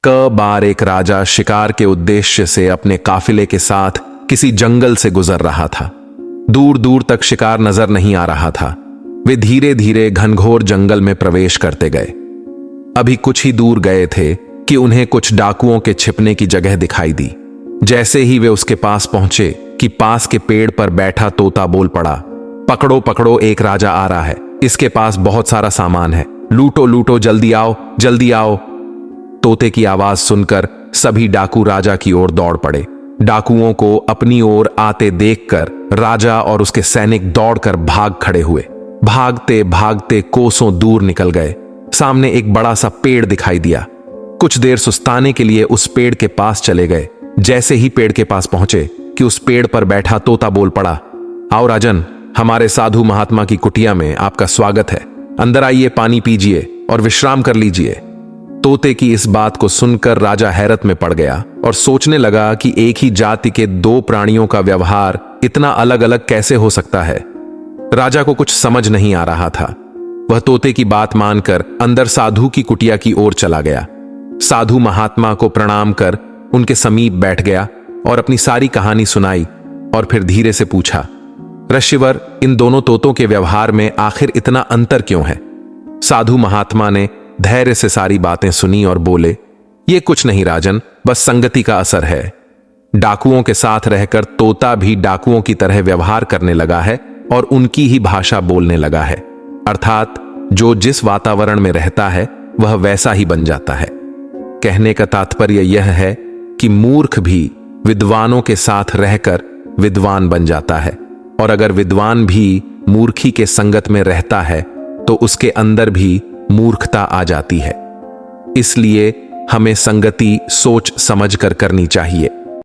बार एक राजा शिकार के उद्देश्य से अपने काफिले के साथ किसी जंगल से गुजर रहा था। दूर दूर तक शिकार नजर नहीं आ रहा था। वे धीरे धीरे घनघोर जंगल में प्रवेश करते गए। अभी कुछ ही दूर गए थे कि उन्हें कुछ डाकुओं के छिपने की जगह दिखाई दी। जैसे ही वे उसके पास पहुंचे कि पास के पेड़ पर बैठा तोता बोल पड़ा, पकड़ो पकड़ो, एक राजा आ रहा है, इसके पास बहुत सारा सामान है, लूटो लूटो, जल्दी आओ जल्दी आओ। तोते की आवाज सुनकर सभी डाकू राजा की ओर दौड़ पड़े। डाकुओं को अपनी ओर आते देखकर राजा और उसके सैनिक दौड़कर भाग खड़े हुए। भागते भागते कोसों दूर निकल गए। सामने एक बड़ा सा पेड़ दिखाई दिया। कुछ देर सुस्ताने के लिए उस पेड़ के पास चले गए। जैसे ही पेड़ के पास पहुंचे कि उस पेड़ पर बैठा तोता बोल पड़ा, आओ राजन, हमारे साधु महात्मा की कुटिया में आपका स्वागत है, अंदर आइए, पानी पीजिए और विश्राम कर लीजिए। तोते की इस बात को सुनकर राजा हैरत में पड़ गया और सोचने लगा कि एक ही जाति के दो प्राणियों का व्यवहार इतना अलग अलग कैसे हो सकता है। राजा को कुछ समझ नहीं आ रहा था। वह तोते की बात मानकर अंदर साधु की कुटिया की ओर चला गया। साधु महात्मा को प्रणाम कर उनके समीप बैठ गया और अपनी सारी कहानी सुनाई और फिर धीरे से पूछा, ऋषिवर, इन दोनों तोतों के व्यवहार में आखिर इतना अंतर क्यों है? साधु महात्मा ने धैर्य से सारी बातें सुनी और बोले, ये कुछ नहीं राजन, बस संगति का असर है। डाकुओं के साथ रहकर तोता भी डाकुओं की तरह व्यवहार करने लगा है और उनकी ही भाषा बोलने लगा है। अर्थात जो जिस वातावरण में रहता है वह वैसा ही बन जाता है। कहने का तात्पर्य यह है कि मूर्ख भी विद्वानों के साथ रहकर विद्वान बन जाता है, और अगर विद्वान भी मूर्खी के संगत में रहता है तो उसके अंदर भी मूर्खता आ जाती है। इसलिए हमें संगति सोच समझ कर करनी चाहिए।